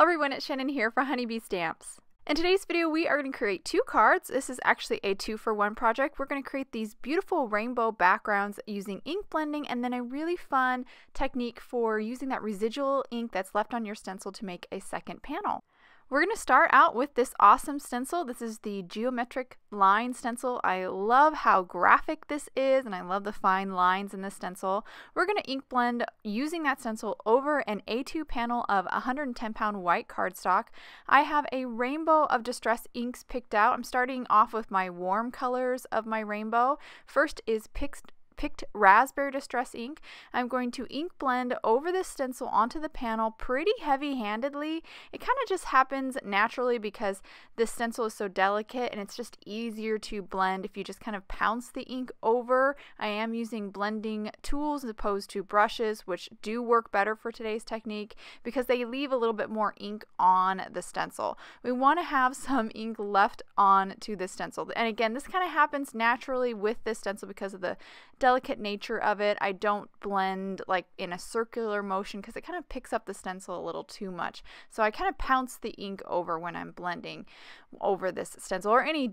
Hello everyone, it's Channin here for Honeybee Stamps. In today's video, we are going to create two cards. This is actually a 2-for-1 project. We're going to create these beautiful rainbow backgrounds using ink blending and then a really fun technique for using that residual ink that's left on your stencil to make a second panel. We're going to start out with this awesome stencil. This is the Geometric Lines Stencil. I love how graphic this is and I love the fine lines in this stencil. We're going to ink blend using that stencil over an A2 panel of 110-pound white cardstock. I have a rainbow of distress inks picked out. I'm starting off with my warm colors of my rainbow. First is picked raspberry distress ink. I'm going to ink blend over this stencil onto the panel pretty heavy-handedly. It kind of just happens naturally because this stencil is so delicate and it's just easier to blend if you just kind of pounce the ink over. I am using blending tools as opposed to brushes, which do work better for today's technique because they leave a little bit more ink on the stencil. We want to have some ink left on to the stencil. And again, this kind of happens naturally with this stencil because of the delicate nature of it. I don't blend like in a circular motion because it kind of picks up the stencil a little too much. So I kind of pounce the ink over when I'm blending over this stencil or any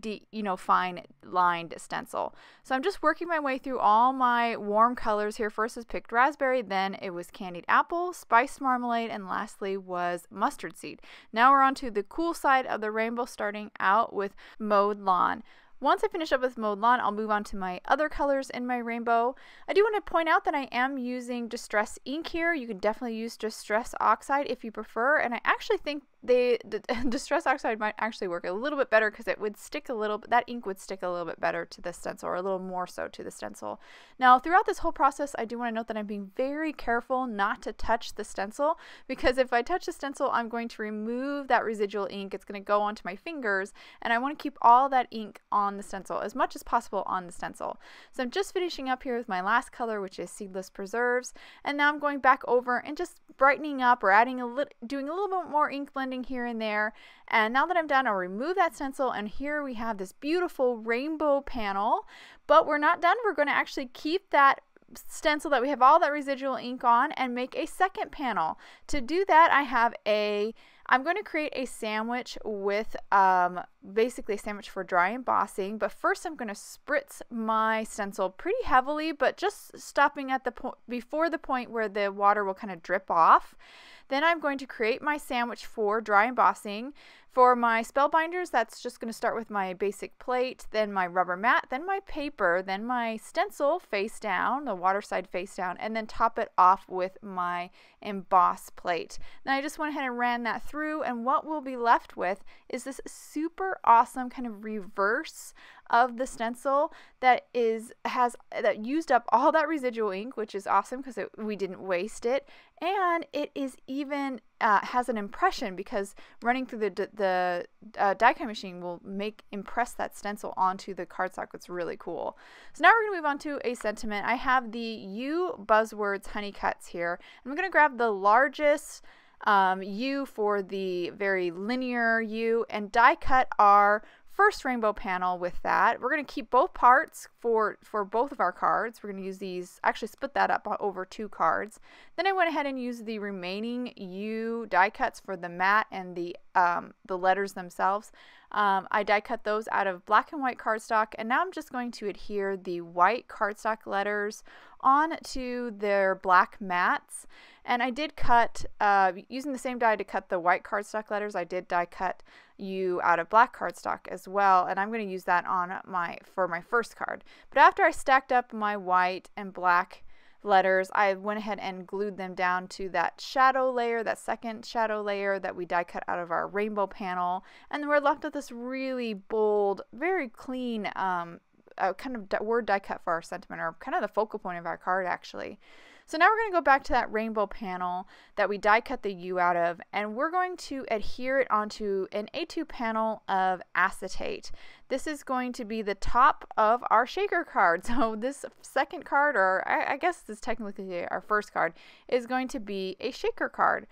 fine lined stencil. So I'm just working my way through all my warm colors here. First is picked raspberry, then it was candied apple, spiced marmalade, and lastly was mustard seed. Now we're on to the cool side of the rainbow, starting out with Mowed Lawn. Once I finish up with Mowed Lawn, I'll move on to my other colors in my rainbow. I do want to point out that I am using Distress ink here. You can definitely use Distress Oxide if you prefer, and I actually think the Distress Oxide might actually work a little bit better because it would stick a little bit, that ink would stick a little bit better to the stencil, or a little more so to the stencil. Now, throughout this whole process, I do want to note that I'm being very careful not to touch the stencil, because if I touch the stencil, I'm going to remove that residual ink. It's going to go onto my fingers, and I want to keep all that ink on the stencil as much as possible on the stencil. So I'm just finishing up here with my last color, which is Seedless Preserves, and now I'm going back over and just brightening up or adding doing a little bit more ink blending here and there. And now that I'm done, I'll remove that stencil, and here we have this beautiful rainbow panel. But we're not done. We're going to actually keep that stencil that we have all that residual ink on and make a second panel. To do that, I'm going to create a sandwich with basically a sandwich for dry embossing, but first I'm going to spritz my stencil pretty heavily, but just stopping at the before the point where the water will kind of drip off. Then I'm going to create my sandwich for dry embossing. For my spellbinders, that's just going to start with my basic plate, then my rubber mat, then my paper, then my stencil face down, the water side face down, and then top it off with my emboss plate. Now I just went ahead and ran that through, and what we'll be left with is this super awesome kind of reverse of the stencil that used up all that residual ink, which is awesome because we didn't waste it, and it is even has an impression because running through the die cut machine will impress that stencil onto the cardstock. It's really cool. So now we're going to move on to a sentiment. I have the U Buzzwords honey cuts here. I'm going to grab the largest U for the very linear U and die cut our first rainbow panel with that. We're going to keep both parts for both of our cards. We're going to use these, actually split that up over 2 cards. Then I went ahead and used the remaining U die cuts for the mat and the letters themselves. I die cut those out of black and white cardstock, and now I'm just going to adhere the white cardstock letters onto their black mats. And I did cut, using the same die to cut the white cardstock letters, I did die cut U out of black cardstock as well, and I'm going to use that on for my first card. But after I stacked up my white and black letters, I went ahead and glued them down to that shadow layer, that second shadow layer that we die cut out of our rainbow panel, and then we're left with this really bold, very clean kind of word die cut for our sentiment, or kind of the focal point of our card actually. So now we're going to go back to that rainbow panel that we die cut the U out of, and we're going to adhere it onto an A2 panel of acetate. This is going to be the top of our shaker card. So this second card, or I guess this is technically our first card, is going to be a shaker card.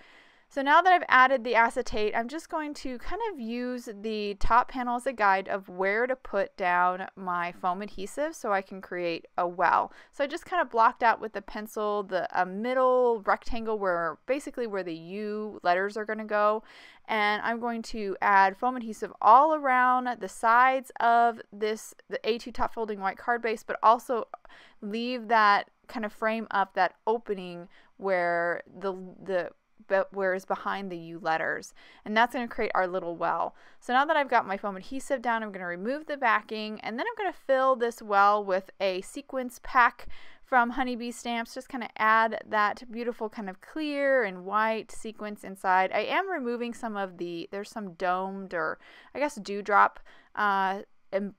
So now that I've added the acetate, I'm just going to kind of use the top panel as a guide of where to put down my foam adhesive so I can create a well. So I just kind of blocked out with the pencil a middle rectangle where basically where the U letters are going to go. And I'm going to add foam adhesive all around the sides of the A2 top folding white card base, but also leave that kind of frame up that opening where where is behind the U letters, and that's going to create our little well. So now that I've got my foam adhesive down, I'm going to remove the backing, and then I'm going to fill this well with a sequence pack from Honeybee Stamps. Just kind of add that beautiful kind of clear and white sequence inside. I am removing some of there's some domed, or I guess dewdrop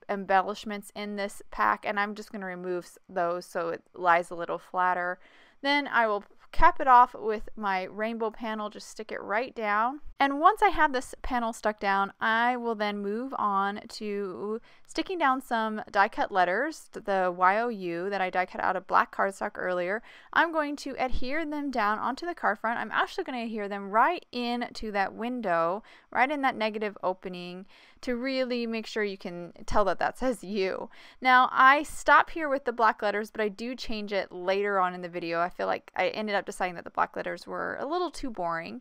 embellishments in this pack, and I'm just going to remove those so it lies a little flatter. Then I will cap it off with my rainbow panel, just stick it right down. And once I have this panel stuck down, I will then move on to sticking down some die cut letters, the YOU that I die cut out of black cardstock earlier. I'm going to adhere them down onto the card front. I'm actually going to adhere them right into that window, right in that negative opening, to really make sure you can tell that says U. Now I stop here with the black letters, but I do change it later on in the video. I feel like I ended up deciding that the black letters were a little too boring.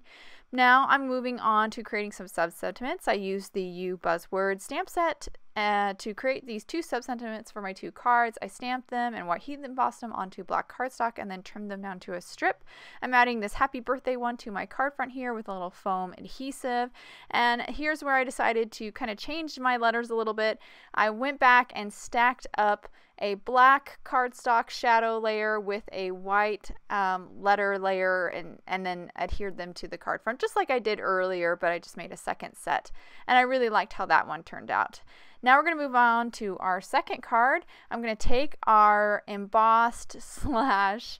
Now I'm moving on to creating some sub-sentiments. I used the U Buzzword stamp set to create these 2 sub-sentiments for my 2 cards. I stamped them and white heat embossed them onto black cardstock and then trimmed them down to a strip. I'm adding this happy birthday one to my card front here with a little foam adhesive. And here's where I decided to kind of change my letters a little bit. I went back and stacked up a black cardstock shadow layer with a white letter layer, and then adhered them to the card front just like I did earlier, but I just made a second set, and I really liked how that one turned out. Now we're going to move on to our second card. I'm going to take our embossed slash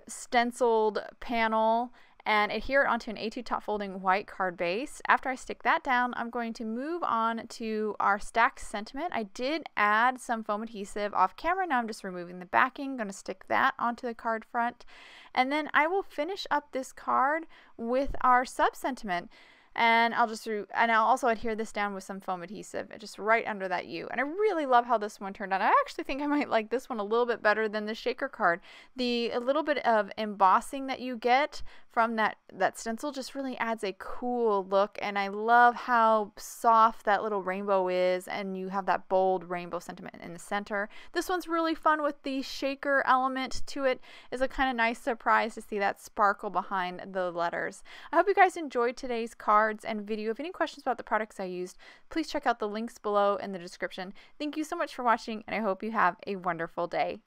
stenciled panel and adhere it onto an A2 top folding white card base. After I stick that down, I'm going to move on to our stacked sentiment. I did add some foam adhesive off camera. Now I'm just removing the backing. I'm going to stick that onto the card front. And then I will finish up this card with our sub sentiment. And I'll also adhere this down with some foam adhesive just right under that U. And I really love how this one turned out. I actually think I might like this one a little bit better than the shaker card. A little bit of embossing that you get from that stencil just really adds a cool look, and I love how soft that little rainbow is, and you have that bold rainbow sentiment in the center. This one's really fun with the shaker element to it. It's a kind of nice surprise to see that sparkle behind the letters. I hope you guys enjoyed today's cards and video. If you have any questions about the products I used, please check out the links below in the description. Thank you so much for watching, and I hope you have a wonderful day.